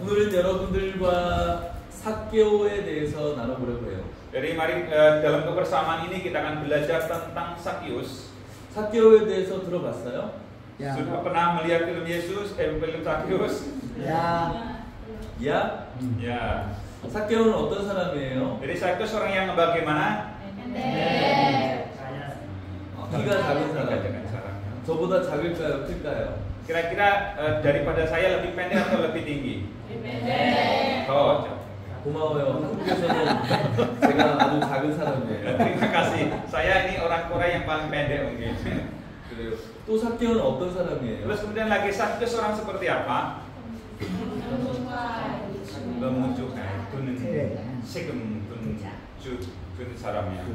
오늘은 여러분들과 삭개오에 대해서 나눠보려고 해요. Jadi mari dalam kebersamaan ini kita akan belajar tentang Sakyus. 삭개오에 대해서 들어봤어요? Ya. Sudah pernah melihat film Yesus, film Sakyus? Ya. 야? Ya. 삭개오는 어떤 사람이에요? Jadi Sakyus orang yang bagaimana? 키가 작은 사람. Dengan caranya. 저보다 작을까요? 클까요? Kira-kira daripada saya lebih pendek atau lebih tinggi? Oh, jauh. 고마워요. 한국에서는 제가 아주 작은 사람이에요. Terima kasih. Saya ini orang Korea yang paling pendek mungkin. 그래요. 또 삭개오는 어떤 사람이에요? Terus kemudian lagi Sakyus orang seperti apa? Memunculkan tunen segem tun saramnya.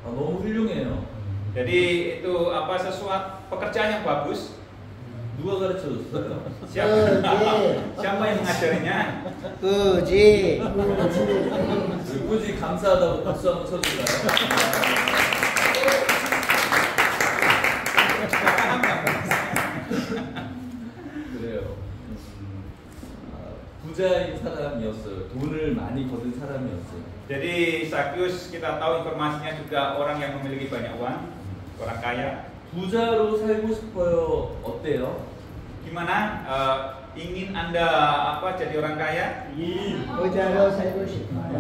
너무 훌륭해요. Jadi itu apa sesuatu pekerjaan yang bagus. 누가 가르쳐줬어요? Siapa yang mengajarinya? 꾸지. 굳이 감사하다고 박수 한번 쳐줄까요? 그래요. 부자인 사람이었어요. 돈을 많이 거둔 사람이었어요. Jadi Sakyus kita tahu informasinya juga orang yang memiliki banyak uang, orang kaya. 부자로 살고 싶어요. 어때요? Gimana? Ingin Anda apa jadi orang kaya? 부자로 살고 싶어요.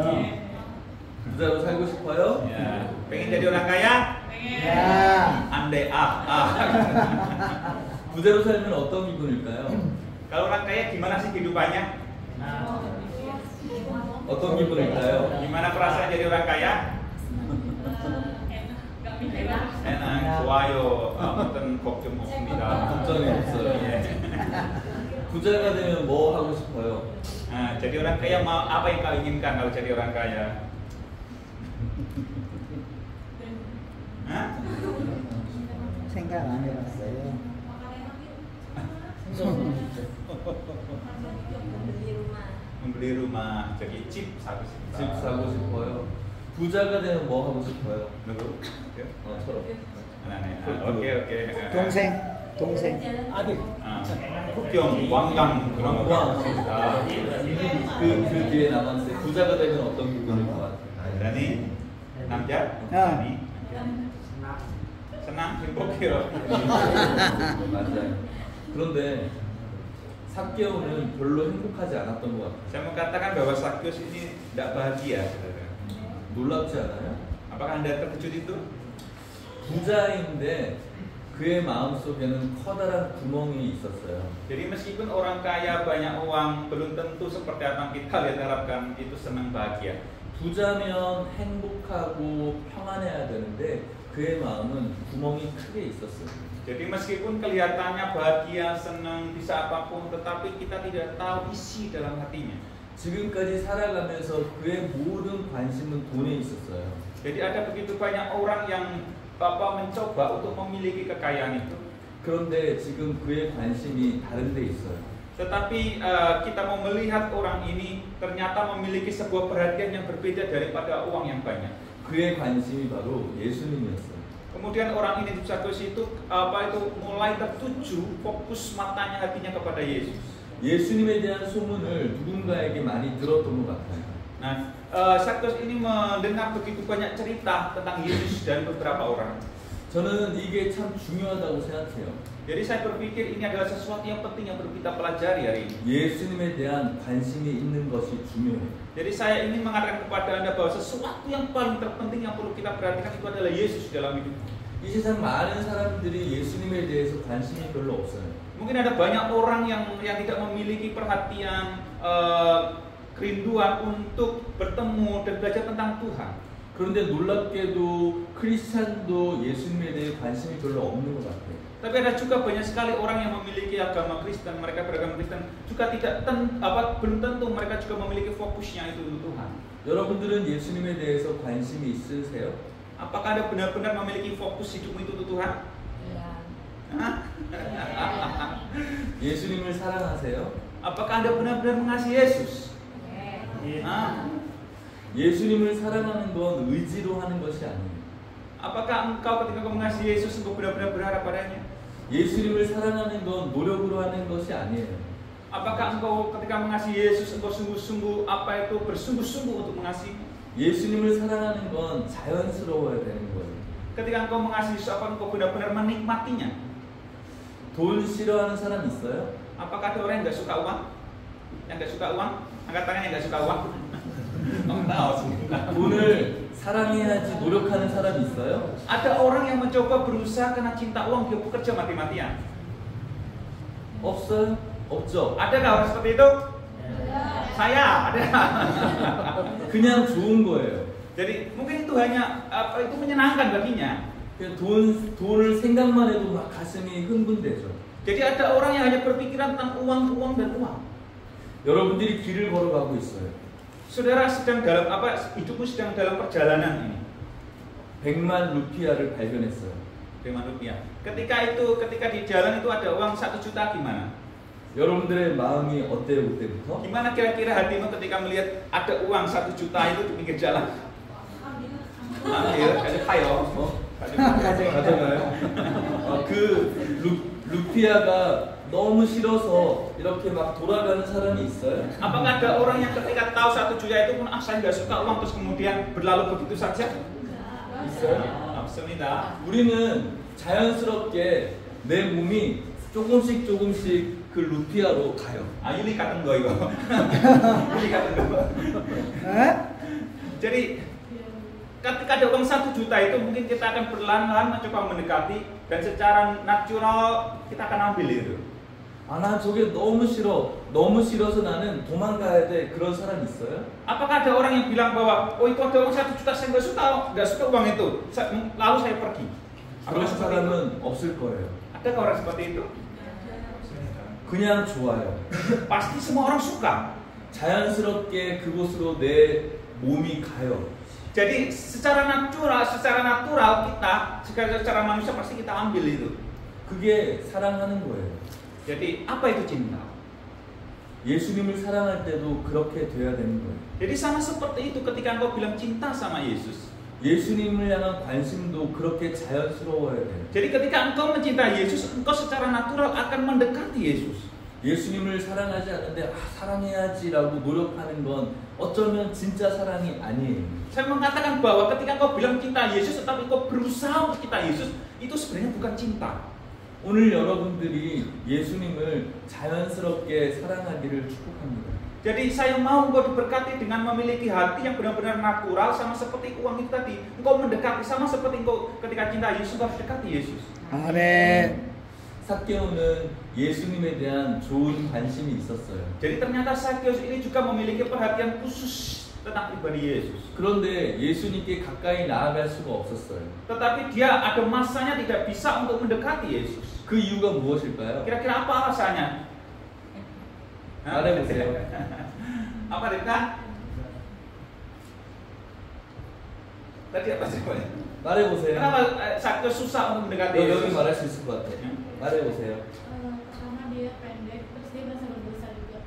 부자로 살고 싶어요? Ya. Pengen jadi orang kaya? 야. Andai 부자로 살면 어떤 기분일까요? Kalau orang kaya gimana sih kehidupannya? 어떤 기분일까요? Gimana perasaan jadi orang kaya? Enak, 좋아요. 아무튼 걱정 없습니다. 걱정이 없어요. 부자가 되면 뭐 하고 싶어요? Nah, jadi orang kaya mau apa yang kau inginkan kalau jadi orang kaya? Hah? 생각 안 해봤어요. Membeli rumah, jadi chip saku 집 사고 싶어요. 부자가 되면 뭐 하고 싶어요? Dulu. 저런. Oke. 동생. 국경, 왕강 그런 거. 그 뒤에 남았어요. 부자가 되면 어떤 기분일 것 같아요? Berani? 남자? 야. Berani? Senang, 행복해요. 맞아요. 그런데 삭개오는 별로 행복하지 않았던 것 같아요. Saya mau katakan bahwa Sakyus ini tidak bahagia, saudara. 놀랍지 않아요? Apakah Anda terkejut itu? 부자인데 그의 마음속에는 커다란 구멍이 있었어요. Jadi meskipun orang kaya banyak uang, belum tentu seperti apa yang kita lihat harapkan itu senang bahagia. 부자면 행복하고 평안해야 되는데 그의 마음은 구멍이 크게 있었어요. Jadi meskipun kelihatannya bahagia, senang, bisa apapun, tetapi kita tidak tahu isi dalam hatinya. 지금까지 살아가면서 그의 모든 관심은 돈에 있었어요. Jadi ada begitu banyak orang yang mencoba untuk memiliki kekayaan itu. 그런데 지금 그의 관심이 다른 데 있어요. Tetapi kita mau melihat orang ini ternyata memiliki sebuah perhatian yang berbeda daripada uang yang banyak. 그의 관심이 바로 예수님이었어요. Kemudian orang ini di Sakyus itu mulai tertuju, fokus matanya hatinya kepada Yesus. 예수님에 대한 소문을 누군가에게 많이 들었던 것 같아요. Nah, Sakyus ini mendengar begitu banyak cerita tentang Yesus dari beberapa orang. 저는 이게 참 중요하다고 생각해요. Jadi saya berpikir ini adalah sesuatu yang penting yang perlu kita pelajari hari ini. 예수님에 대한 관심이 있는 것이 중요해요. Jadi saya ingin mengatakan kepada Anda bahwa sesuatu yang paling terpenting yang perlu kita perhatikan itu adalah Yesus dalam hidup. 이 세상 많은 사람들이 예수님에 대해서 관심이 별로 없어요. Mungkin ada banyak orang yang tidak memiliki perhatian, kerinduan untuk bertemu dan belajar tentang Tuhan. 그런데 놀랍게도 크리스찬도 예수님에 대해 관심이 별로 없는 것 같아요. Tapi ada juga banyak sekali orang yang memiliki agama Kristen, mereka beragama Kristen juga belum tentu mereka juga memiliki fokusnya itu untuk Tuhan. 여러분들은 예수님에 대해서 관심이 있으세요? Apakah Anda benar-benar memiliki fokus hidupmu itu untuk Tuhan? 예수님을 사랑하세요? Apakah Anda benar-benar mengasihi Yesus? 예수님을 사랑하는 건 의지로 하는 것이 아니에요. Apakah engkau ketika mengasihi Yesus engkau benar-benar berharap padanya? 예수님을 사랑하는 건 노력으로 하는 것이 아니에요. Apakah engkau ketika mengasihi Yesus engkau sungguh-sungguh bersungguh-sungguh untuk mengasihi? 예수님을 사랑하는 건 자연스러워야 되는 거예요. Ketika engkau mengasihi Yesus, apa engkau benar-benar menikmatinya? 돈 싫어하는 사람 있어요? Apakah ada orang yang nggak suka uang? Yang nggak suka uang? Angkat tangan yang nggak suka uang. 돈을 사랑해야지 노력하는 사람 있어요? Ada orang yang mencoba berusaha karena cinta uang dia bekerja mati-matian. 없어요? 없죠. Adakah orang seperti itu? Saya ada. 그냥 좋은 거예요. Jadi mungkin itu hanya itu menyenangkan baginya. 그냥 돈을 생각만 해도 막 가슴이 흥분되죠. Jadi ada orang yang hanya berpikiran tentang uang dan uang. 여러분들이 길을 걸어가고 있어요. Saudara sedang dalam hidupmu sedang dalam perjalanan ini. 100만 루피아를 발견했어요. 100 rupiah. Ketika di jalan itu ada uang 1 juta gimana? 여러분들의 마음이 어때요 그때부터? Gimana kira-kira hatimu ketika melihat ada uang 1 juta itu di pinggir jalan? Ambil, 가져가요. 가져가요? 그 루피아가 너무 싫어서 이렇게 막 돌아가는 사람이 있어요? Apakah ada orang yang ketika tahu 1 juta itu pun saya nggak suka uang terus kemudian berlalu begitu saja? 있어요? 없습니다. 우리는 자연스럽게 내 몸이 조금씩 그 루피아로 가요. Yuli 같은 거 이거. Yuli 같은 거. Jadi ketika ada uang 1 juta itu mungkin kita akan perlahan-lahan mencoba mendekati dan secara natural kita akan ambil itu. 난 저게 너무 싫어서 나는 도망가야 돼. 그런 사람 있어요? Apakah ada orang yang bilang bahwa itu ada uang 1 juta saya nggak suka uang itu, lalu saya pergi? 그런 사람은 없을 거예요. Adakah orang seperti itu? 그냥 좋아요. Pasti semua orang suka. 자연스럽게 그곳으로 내 몸이 가요. Jadi secara natural kita secara manusia pasti kita ambil itu. 그게 사랑하는 거예요. Jadi apa itu cinta? 예수님을 사랑할 때도 그렇게 돼야 되는 거예요. Jadi sama seperti itu ketika engkau bilang cinta sama Yesus. 예수님을 향한 관심도 그렇게 자연스러워야 돼요. Jadi ketika engkau mencintai Yesus, engkau secara natural akan mendekati Yesus. 예수님을 사랑하지 않는데 사랑해야지라고 노력하는 건 어쩌면 진짜 사랑이 아니에요. Saya mengatakan bahwa ketika engkau bilang cinta Yesus tetapi engkau berusaha untuk cinta Yesus, itu sebenarnya bukan cinta. 오늘 여러분들이 예수님을 자연스럽게 사랑하기를 축복합니다. Jadi saya mau engkau diberkati dengan memiliki hati yang benar-benar natural sama seperti uang itu tadi. Engkau mendekati sama seperti engkau ketika cinta Yesus, engkau harus dekati Yesus. 아멘. 삭개오는 예수님에 대한 좋은 관심이 있었어요. Jadi ternyata Sakeus ini juga memiliki perhatian khusus tentang pribadi Yesus. 그런데 예수님께 가까이 나아갈 수가 없었어요. Tetapi dia ada masanya tidak bisa untuk mendekati Yesus. 그 이유가 무엇일까요? Kira-kira apa alasannya? 말해보세요. Apa Rika? Tadi apa jawabannya? 말해보세요. Kenapa Sakeus susah untuk mendekati 여기 Yesus? 말할 수 있을 것 같아요. 말해보세요. Karena dia pendek, terus dia merasa berdosa juga.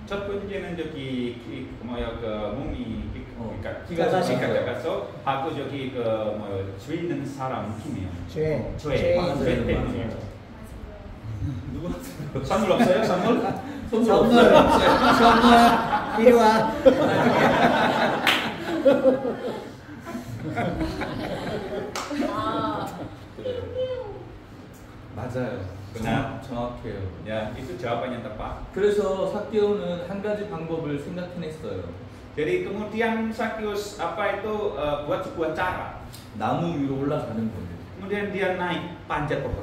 첫 번째는 저기 뭐야 그 몸이 키가 작아서 하고 저기 그 뭐야 죄 있는 사람 느낌이에요. 죄 때문에. 누구? 선물 없어요? 선물? 선물 필요한. 맞아요. benar. 정확해요. Ya, itu jawaban yang tepat. 그래서 삭개오는 한 가지 방법을 생각해냈어요. Jadi kemudian Sakeus buat sebuah cara. 나무 위로 올라가는 거예요. Kemudian dia naik panjat pohon.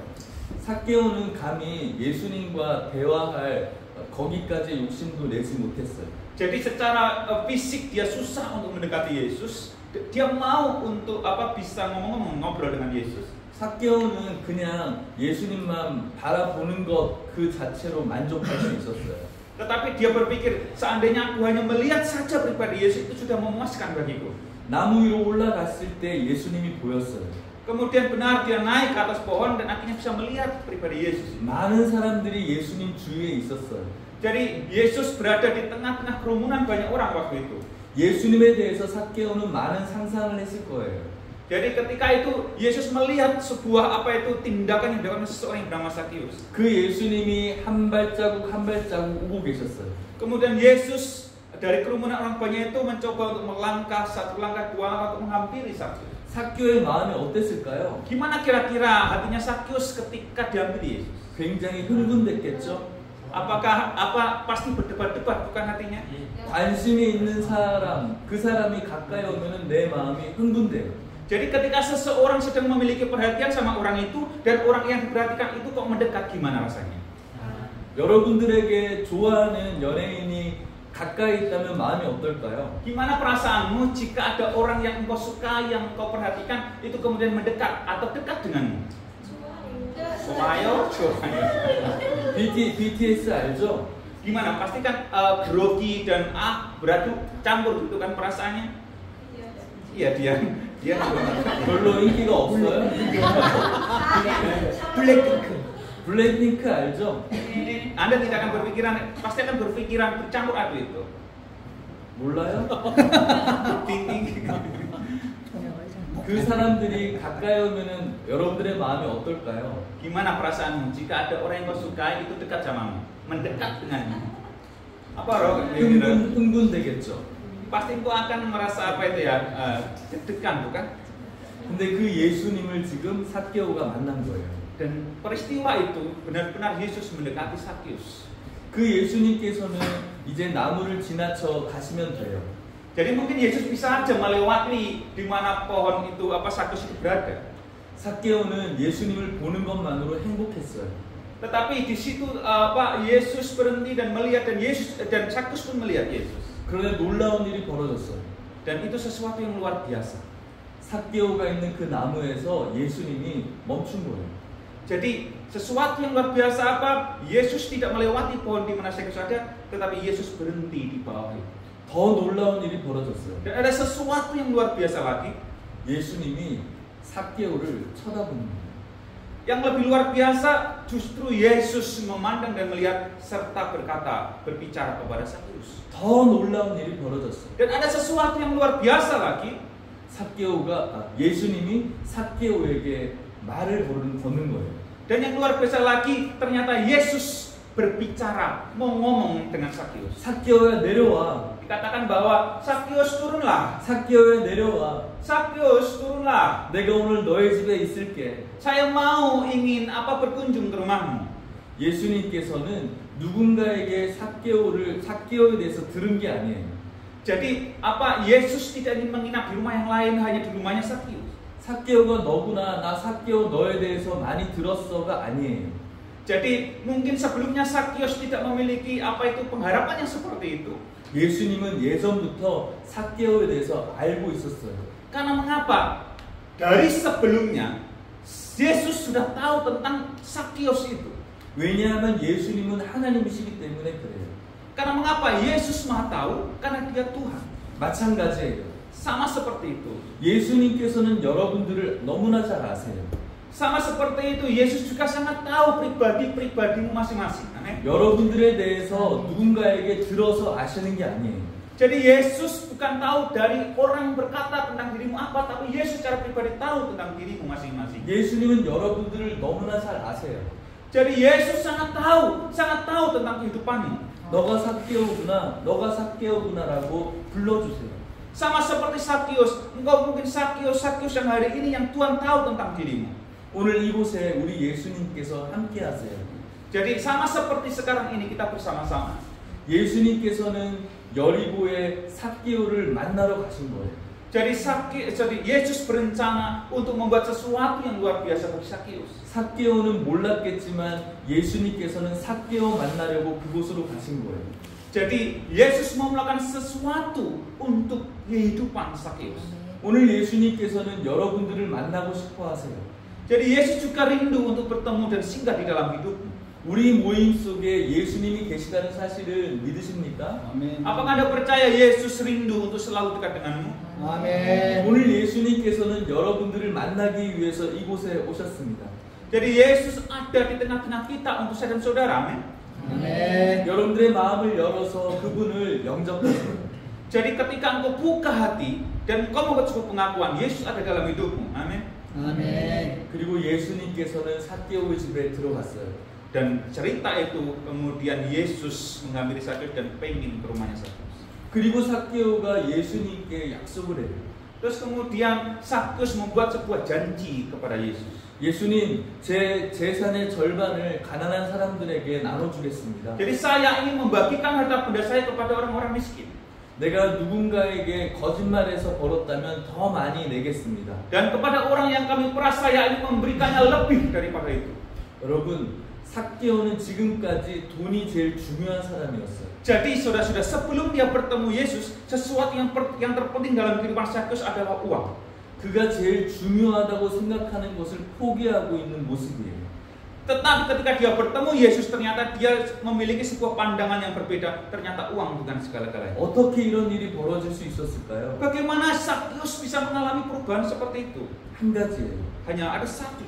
삭개오는 감히 예수님과 대화할 거기까지 욕심도 내지 못했어요. Jadi secara fisik dia susah untuk mendekati Yesus. Dia mau untuk bisa ngobrol dengan Yesus. 삭개오는 그냥 예수님만 바라보는 것 그 자체로 만족할 수 있었어요. Tetapi dia berpikir seandainya aku hanya melihat saja pribadi Yesus itu sudah memuaskan bagiku. 나무 위로 올라갔을 때 예수님이 보였어요. Kemudian benar dia naik ke atas pohon dan akhirnya bisa melihat pribadi Yesus. 많은 사람들이 예수님 주위에 있었어요. Jadi Yesus berada di tengah-tengah kerumunan banyak orang waktu itu. 예수님에 대해서 삭개오는 많은 상상을 했을 거예요. Jadi ketika itu Yesus melihat sebuah apa itu tindakan yang dilakukan seseorang yang bernama Sakius. 그 예수님이 한 발자국 한 발자국 오고 계셨어요. Kemudian Yesus dari kerumunan orang banyak itu mencoba untuk melangkah satu langkah dua langkah untuk menghampiri Sakius. 삭개오의 마음이 어땠을까요? Gimana kira-kira hatinya Sakius ketika dihampiri Yesus? 굉장히 흥분됐겠죠. Apakah pasti berdebar-debar bukan hatinya? 관심이 있는 사람, 그 사람이 가까이 오면은 내 마음이 흥분돼요. Jadi ketika seseorang sedang memiliki perhatian sama orang itu dan orang yang diperhatikan itu kok mendekat, gimana rasanya? 여러분들에게 좋아하는 연예인이 가까이 있다면 마음이 어떨까요? Gimana perasaanmu jika ada orang yang engkau suka, yang engkau perhatikan itu kemudian mendekat atau dekat denganmu? Sumayo, BTS 알죠? Gimana? Pasti kan grogi dan beradu campur gitu kan perasaannya? Iya dia 별로 인기가 없어요. 블랙핑크 알죠? Anda tidak akan berpikiran, pasti akan berpikiran bercampur aduk itu. 몰라요? Tinggi. 그 사람들이 가까이 오면은 여러분들의 마음이 어떨까요? Gimana perasaanmu jika ada orang yang kau sukai itu dekat samamu, mendekat denganmu? Apa roh? 흥분되겠죠. Pasti kau akan merasa apa itu ya, deg-degan bukan? 근데 그 예수님을 지금 삭개오가 만난 거예요. Dan peristiwa itu benar-benar Yesus mendekati Sakius. 그 예수님께서는 이제 나무를 지나쳐 가시면 돼요. Jadi mungkin Yesus bisa aja melewati di mana pohon itu Sakius itu berada. 삭개오는 예수님을 보는 것만으로 행복했어요. Tetapi di situ Yesus berhenti dan melihat dan Sakius pun melihat Yesus. 그런데 놀라운 일이 벌어졌어요. Dan itu sesuatu yang luar biasa. 삭개오가 있는 그 나무에서 예수님이 멈춘 거예요. Jadi sesuatu yang luar biasa Yesus tidak melewati pohon di mana Sakius ada, tetapi Yesus berhenti di bawah itu. 더 놀라운 일이 벌어졌어요. Dan ada sesuatu yang luar biasa lagi. 예수님이 삭개오를 쳐다보는 거예요. Yang lebih luar biasa justru Yesus memandang dan melihat serta berbicara kepada Sakius. 더 놀라운 일이 벌어졌어요. Dan ada sesuatu yang luar biasa lagi. 예수님이 삭개오에게 말을 거는 거예요. Dan yang luar biasa lagi ternyata Yesus berbicara, mau ngomong dengan Sakius. 삭개오야 내려와. Dikatakan bahwa Sakius turunlah. 삭개오야 내려와. Sakius turunlah. 내가 오늘 너의 집에 있을게. Saya mau ingin berkunjung ke rumahmu. 예수님께서는 누군가에게 삭개오에 대해서 들은 게 아니에요. Jadi Yesus tidak ingin menginap di rumah yang lain, hanya di rumahnya Sakius. 삭개오가 너구나, 나 삭개오 너에 대해서 많이 들었어가 아니에요. Jadi mungkin sebelumnya Sakius tidak memiliki pengharapan yang seperti itu. 예수님은 예전부터 삭개오에 대해서 알고 있었어요. Karena mengapa? Dari sebelumnya Yesus sudah tahu tentang Sakius itu. 왜냐하면 예수님은 하나님이시기 때문에 그래요. Karena mengapa? Yesus Maha tahu karena Dia Tuhan. 마찬가지예요. Sama seperti itu. 예수님께서는 여러분들을 너무나 잘 아세요. Sama seperti itu Yesus juga sangat tahu pribadimu masing-masing. Amin. 여러분들에 대해서 누군가에게 들어서 아시는 게 아니에요. Jadi Yesus bukan tahu dari orang berkata tentang dirimu tapi Yesus secara pribadi tahu tentang dirimu masing-masing. 예수님은 여러분들을 너무나 잘 아세요. Jadi Yesus sangat tahu tentang kehidupanmu. 너가 삭개오구나라고 불러주세요. Sama seperti Sakius, engkau mungkin Sakius yang hari ini yang Tuhan tahu tentang dirimu. 오늘 이곳에 우리 예수님께서 함께하세요. Jadi sama seperti sekarang ini kita bersama-sama. 예수님께서는 여리고에 삭개오를 만나러 가신 거예요. Jadi Yesus berencana untuk membuat sesuatu yang luar biasa bagi Sakius. 삭개오는 몰랐겠지만 예수님께서는 삭개오 만나려고 그곳으로 가신 거예요. Jadi Yesus mau melakukan sesuatu untuk kehidupan Sakius. 오늘 예수님께서는 여러분들을 만나고 싶어 하세요. Jadi Yesus juga rindu untuk bertemu dan singgah di dalam hidupmu. 우리 모임 속에 예수님이 계시다는 사실을 믿으십니까? 아멘. Apakah Anda percaya Yesus rindu untuk selalu dekat denganmu? 아멘. 오늘 예수님께서는 여러분들을 만나기 위해서 이곳에 오셨습니다. Jadi Yesus ada di tengah-tengah kita untuk saya dan saudara. Amin. 아멘. 여러분들의 마음을 열어서 그분을 영접하세요. Jadi ketika engkau buka hati dan engkau membuat sebuah pengakuan Yesus ada dalam hidupmu, amin. 아멘. 그리고 예수님께서는 삭개오의 집에 들어갔어요. Dan cerita itu kemudian Yesus menghampiri Sakeus dan pengen ke rumahnya Sakeus. 그리고 삭개오가 예수님께 약속을 해요. Terus kemudian Sakeus membuat sebuah janji kepada Yesus. 예수님, 제 재산의 절반을 가난한 사람들에게 나눠주겠습니다. Jadi saya ingin membagikan harta benda saya kepada orang-orang miskin. 내가 누군가에게 거짓말해서 벌었다면 더 많이 내겠습니다. Dan kepada orang yang kami peras saya ingin memberikannya lebih daripada itu. 여러분, 삭개오는 지금까지 돈이 제일 중요한 사람이었어요. Jadi saudara-saudara, sebelum dia bertemu Yesus, sesuatu yang terpenting dalam kehidupan Sakeus adalah uang. 그가 제일 중요하다고 생각하는 것을 포기하고 있는 모습이에요. Tetapi ketika dia bertemu Yesus, ternyata dia memiliki sebuah pandangan yang berbeda. Ternyata uang bukan segala-galanya. 어떻게 이런 일이 벌어질 수 있었을까요? Bagaimana Sakeus bisa mengalami perubahan seperti itu? 한 가지예요. Hanya ada satu.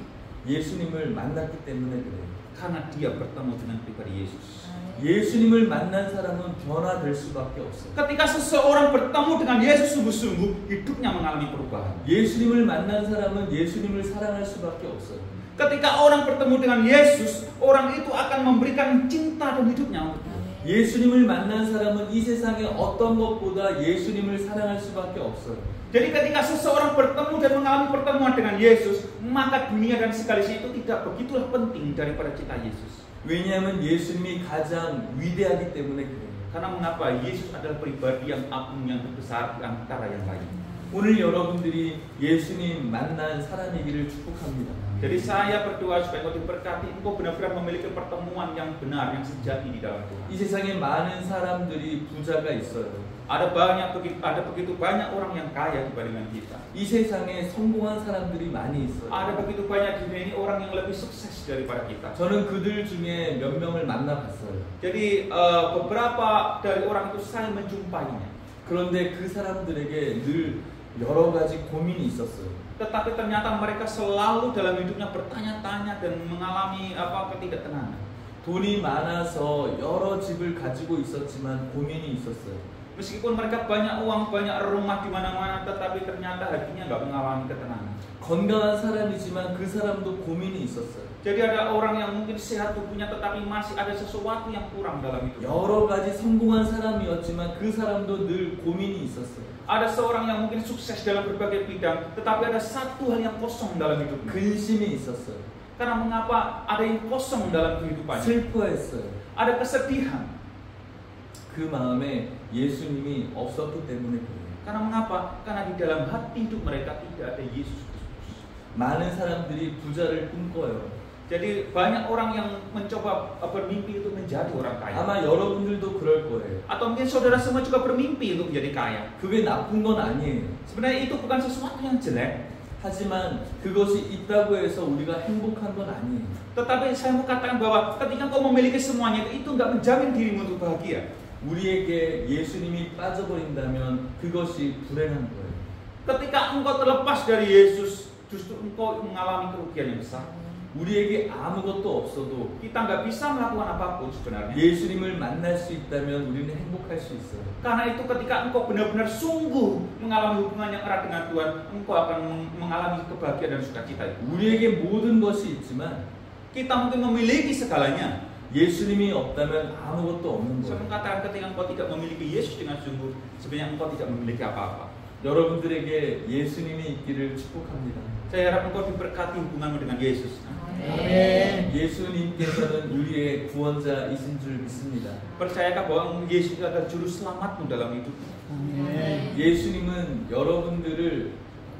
예수님을 만났기 때문에 그래요. Karena dia bertemu dengan pribadi Yesus. 예수님을 만난 사람은 변화될 수밖에 없어요. Ketika seseorang bertemu dengan Yesus sungguh-sungguh, hidupnya mengalami perubahan. 예수님을 만난 사람은 예수님을 사랑할 수밖에 없어요. Ketika orang bertemu dengan Yesus, orang itu akan memberikan cinta dan hidupnya untuknya. 예수님을 만난 사람은 이 세상의 어떤 것보다 예수님을 사랑할 수밖에 없어요. Jadi ketika seseorang bertemu dan mengalami pertemuan dengan Yesus, maka dunia dan sekaligus itu tidak begitulah penting daripada cinta Yesus. 왜냐하면 예수님이 가장 위대하기 때문에 그래요. Karena mengapa? Yesus adalah pribadi yang agung, yang terbesar di antara yang lain. 오늘 여러분들이 예수님 만난 사람이기를 축복합니다. Jadi saya berdoa supaya engkau diberkati, engkau benar-benar memiliki pertemuan yang benar, yang sejati di dalam Tuhan. 이 세상에 많은 사람들이 부자가 있어요. Ada begitu banyak orang yang kaya dibandingkan kita. 이 세상에 성공한 사람들이 많이 있어요. Ada begitu banyak di dunia ini orang yang lebih sukses daripada kita. 저는 그들 중에 몇 명을 만나봤어요. Jadi beberapa dari orang itu saya menjumpainya. 그런데 그 사람들에게 늘 여러 가지 고민이 있었어요. Tetapi ternyata mereka selalu dalam hidupnya bertanya-tanya dan mengalami ketidaktenangan. 돈이 많아서 여러 집을 가지고 있었지만 고민이 있었어요. Meskipun mereka banyak uang, banyak rumah di mana-mana, tetapi ternyata hatinya nggak mengalami ketenangan. 건강한 사람이지만 그 사람도 고민이 있었어요. Jadi ada orang yang mungkin sehat tubuhnya, tetapi masih ada sesuatu yang kurang dalam hidup. 여러 가지 성공한 사람이었지만 그 사람도 늘 고민이 있었어요. Ada seorang yang mungkin sukses dalam berbagai bidang, tetapi ada satu hal yang kosong dalam hidupnya. 근심이 있었어요. Karena mengapa? Ada yang kosong dalam kehidupannya. 슬퍼했어요. Ada kesedihan. 그 마음에 예수님이 없었기 때문에 그래요. Karena mengapa? Karena di dalam hati hidup mereka tidak ada Yesus Kristus. 많은 사람들이 부자를 꿈꿔요. Jadi banyak orang yang mencoba bermimpi untuk menjadi orang kaya. 아마 여러분들도 그럴 거예요. Atau mungkin saudara semua juga bermimpi untuk menjadi kaya. 그게 나쁜 건 아니에요. Sebenarnya itu bukan sesuatu yang jelek. 하지만 그것이 있다고 해서 우리가 행복한 건 아니에요. Tetapi saya mau katakan bahwa ketika kau memiliki semuanya itu nggak menjamin dirimu untuk bahagia. 우리에게 예수님이 빠져버린다면 그것이 불행한 거예요. Ketika engkau terlepas dari Yesus, justru engkau mengalami kerugian yang besar. 우리에게 아무것도 없어도 Kita nggak bisa melakukan apapun sebenarnya. 예수님을 만날 수 있다면 우리는 행복할 수 있어요. Karena itu ketika engkau benar-benar sungguh mengalami hubungan yang erat dengan Tuhan, engkau akan mengalami kebahagiaan dan sukacita itu. 우리에게 모든 것이 있지만 Kita mungkin memiliki segalanya. 예수님이 없다면 아무것도 없는 Saya 거예요. mengatakan ketika engkau tidak memiliki Yesus dengan sungguh, sebenarnya engkau tidak memiliki apa-apa. 여러분들에게 예수님이 있기를 축복합니다. Saya harap engkau diberkati hubunganmu dengan Yesus. 아멘. 예수님께서는 우리의 구원자이신 줄 믿습니다. Percayakah bahwa Yesus adalah juru selamatmu dalam hidupmu? 아멘. 예수님은 여러분들을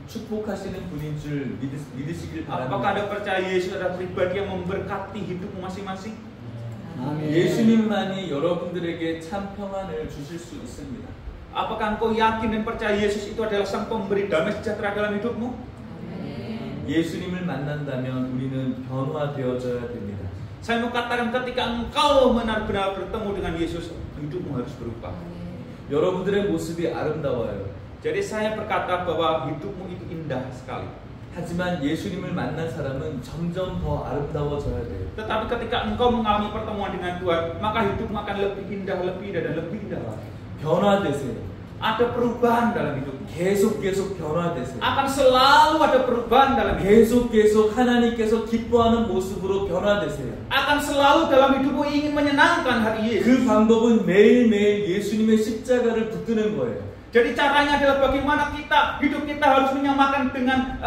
축복하시는 분인 줄 믿으시길 Apakah 바랍니다. Anda percaya Yesus adalah pribadi yang memberkati hidupmu masing-masing? 아멘. 예수님만이 여러분들에게 참 평안을 주실 수 있습니다. Apakah engkau yakin dan percaya Yesus itu adalah sang pemberi damai sejahtera dalam hidupmu? 예수님을 만난다면 우리는 변화되어져야 됩니다. Saya mau katakan ketika engkau benar-benar bertemu dengan Yesus, hidupmu harus berubah. 여러분들의 모습이 아름다워요. Jadi saya berkata bahwa hidupmu itu indah sekali. 하지만 예수님을 만난 사람은 점점 더 아름다워져야 돼요. Tetapi ketika engkau mengalami pertemuan dengan Tuhan, maka hidupmu akan lebih indah dan lebih indah lagi. 변화되세요. ada perubahan dalam hidupmu. 계속 변화되세요. Akan selalu ada perubahan dalam hidup. 계속 하나님께서 기뻐하는 모습으로 변화되세요. Akan selalu dalam hidupmu ingin menyenangkan hati Yesus. 그 방법은 매일매일 예수님의 십자가를 붙드는 거예요. Jadi caranya adalah bagaimana hidup kita harus menyamakan dengan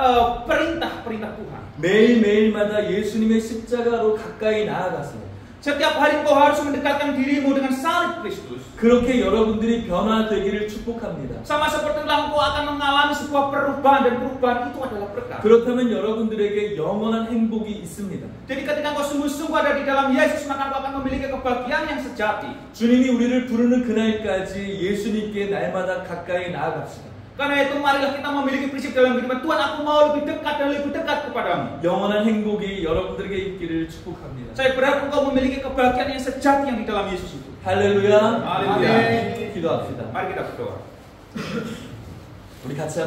perintah-perintah Tuhan. 매일매일마다 예수님의 십자가로 가까이 나아가세요. Setiap hari engkau harus mendekatkan dirimu dengan salib Kristus. 그렇게 여러분들이 변화되기를 축복합니다. Sama seperti engkau akan mengalami sebuah perubahan, dan perubahan itu adalah berkat. 그렇다면 여러분들에게 영원한 행복이 있습니다. Jadi ketika engkau sungguh-sungguh ada di dalam Yesus, maka engkau akan memiliki kebahagiaan yang sejati. 주님이 우리를 부르는 그날까지 예수님께 날마다 가까이 나아갑시다. Karena itu marilah kita memiliki prinsip dalam kehidupan. Tuhan, aku mau lebih dekat dan lebih dekat kepadamu. 영원한 행복이 여러분들에게 있기를 축복합니다. Saya berharap engkau memiliki kebahagiaan yang sejati yang di dalam Yesus itu. 할렐루야. 할렐루야. 기도합시다. Mari kita berdoa. 우리 같이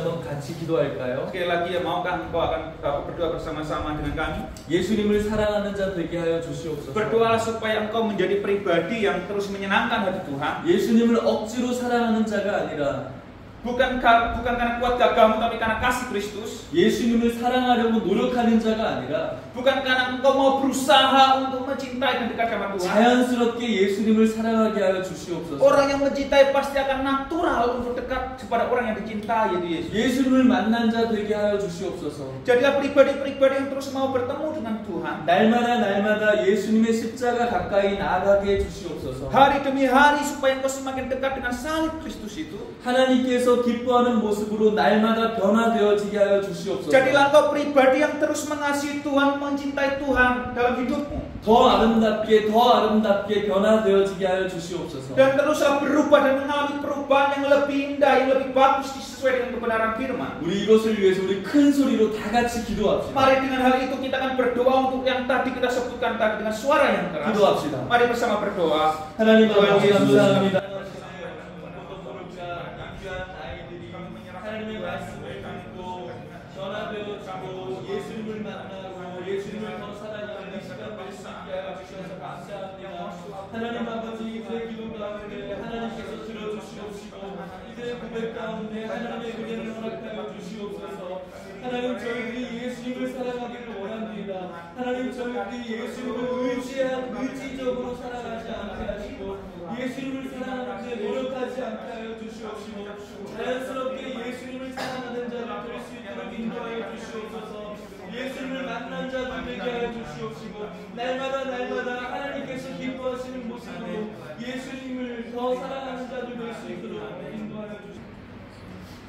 기도할까요? Sekali lagi, ya, maukah engkau akan berdoa bersama-sama dengan kami? 예수님을 사랑하는 자 되게 하여 주시옵소서. Berdoalah supaya engkau menjadi pribadi yang terus menyenangkan hati Tuhan. 예수님을 억지로 사랑하는 자가 아니라 Bukan karena kuat gagahmu, tapi karena kasih Kristus. 예수님을 사랑하려고 노력하는 자가 아니라 Bukan karena engkau mau berusaha untuk mencintai dan dekat sama Tuhan. 자연스럽게 예수님을 사랑하게 하여 주시옵소서. Orang yang mencintai pasti akan natural untuk dekat kepada orang yang dicintai, yaitu Yesus. 예수님을 만난 자 되게 하여 주시옵소서. Jadilah pribadi-pribadi yang terus mau bertemu dengan Tuhan. 날마다 예수님의 십자가 가까이 나아가게 해 주시옵소서. Hari demi hari supaya engkau semakin dekat dengan salib Kristus itu. 하나님께서 기뻐하는 모습으로 날마다 변화되어지게 하여 주시옵소서. Jadilah engkau pribadi yang terus mengasihi Tuhan, mencintai Tuhan dalam hidupmu. 더 아름답게 변화되어지게 하여 주시옵소서. Dan teruslah berubah dan mengalami perubahan yang lebih indah, yang lebih bagus sesuai dengan kebenaran firman. 우리 이것을 위해서 우리 큰 소리로 다 같이 기도합시다. Mari dengan hal itu kita akan berdoa untuk yang tadi kita sebutkan tadi dengan suara yang keras. 기도합시다. Mari bersama berdoa. 하나님 Tuhan 아버지 Yesus, 감사합니다. 하나님의 말씀을 듣고 변화되어지고 예수님을 만나고 예수님을 더 사랑하는 이 시간 될 수 있게 하여 주셔서 감사합니다. 하나님 아버지 이들의 기도 가운데 하나님께서 들어주시옵시고 이들의 고백 가운데 하나님의 은혜를 허락하여 주시옵소서. 하나님 저희들이 예수님을 사랑하기를 원합니다. 하나님 저희들이 예수님을 의지적으로 살아가지 않게 하시고 예수님을 사랑하는데 노력하지 않게 하여 주시옵시고 자연스럽게 예수님을 사랑하는 자를 될 수 있도록 인도하여 주시옵소서. 예수님을 만난 자들 되게 하여 주시옵시고 날마다 하나님께서 기뻐하시는 모습으로 예수님을 더 사랑하는 자들 될 수 있도록 인도하여 주시옵소서.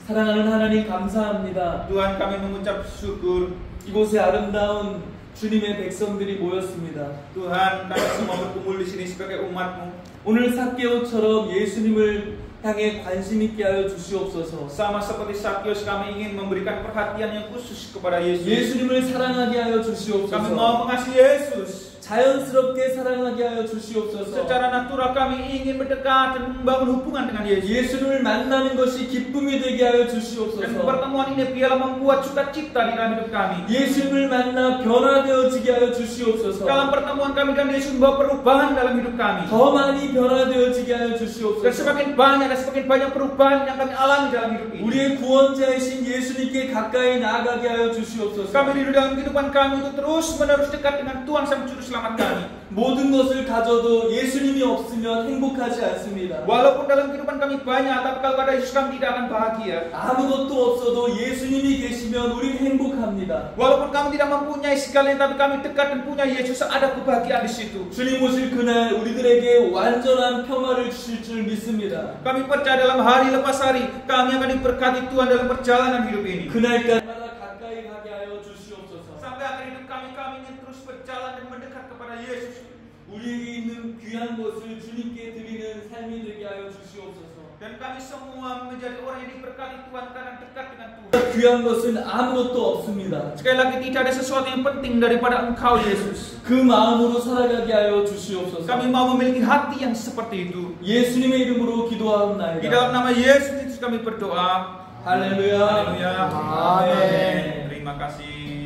사랑하는 하나님 감사합니다. Tuhan, kami mengucap syukur. 이곳에 아름다운 주님의 백성들이 모였습니다. Tuhan, kami semua berkumpul di sini sebagai umat-Mu. 오늘 삭개오처럼 예수님을 향해 관심 있게 하여 주시옵소서. Sama seperti Sakyus, kami ingin memberikan perhatian yang khusus kepada Yesus. 예수님을 사랑하게 하여 Kami 주시옵소서. mau mengasihi Yesus. 자연스럽게 사랑하게 하여 주시옵소서. Secara natural kami ingin mendekat dan membangun hubungan dengan Yesus. 예수님을 만나는 것이 기쁨이 되게 하여 Dan 주시옵소서. pertemuan ini biarlah membuat sukacita di dalam hidup kami. 예수님을 만나 변화되어지게 하여 주시옵소서. Dalam pertemuan kami dan Yesus membawa perubahan dalam hidup kami. 더 많이 변화되어지게 하여 Dan 주시옵소서. semakin banyak perubahan yang kami alami dalam hidup ini. 우리의 구원자이신 예수님께 가까이 나아가게 하여 주시옵소서. Kami rindu dalam kehidupan kami untuk terus menerus dekat dengan Tuhan Sang Juru Selamat kami. 모든 것을 가져도 예수님이 없으면 행복하지 않습니다. Walaupun dalam kehidupan kami banyak, tapi kalau ada Yesus kami tidak akan bahagia. 아무것도 없어도 예수님이 계시면 우리는 행복합니다. Walaupun kami tidak mempunyai sekalian, tapi kami dekat dan punya Yesus, ada kebahagiaan di situ. 주님 오실 그날 우리들에게 완전한 평화를 주실 줄 믿습니다. Kami percaya dalam hari lepas hari kami akan diberkati Tuhan dalam perjalanan hidup ini. 그날까지 가까이 가게 하여 주시옵소서. Sampai akhir hidup kami ingin terus berjalan dan mendekat kepada Yesus. 우리에게 있는 귀한 것을 주님께 드리는 삶이 되게 하여 주시옵소서. Dan kami semua menjadi orang yang diberkati Tuhan karena dekat dengan Tuhan. 귀한 것은 아무것도 없습니다. Sekali lagi, tidak ada sesuatu yang penting daripada Engkau, Yesus. 그 마음으로 살아가게 하여 주시옵소서. Kami mau memiliki hati yang seperti itu. 예수님의 이름으로 Di 기도하옵나이다. dalam nama Yesus kami berdoa. 할렐루야. Haleluya. 아멘. Terima kasih.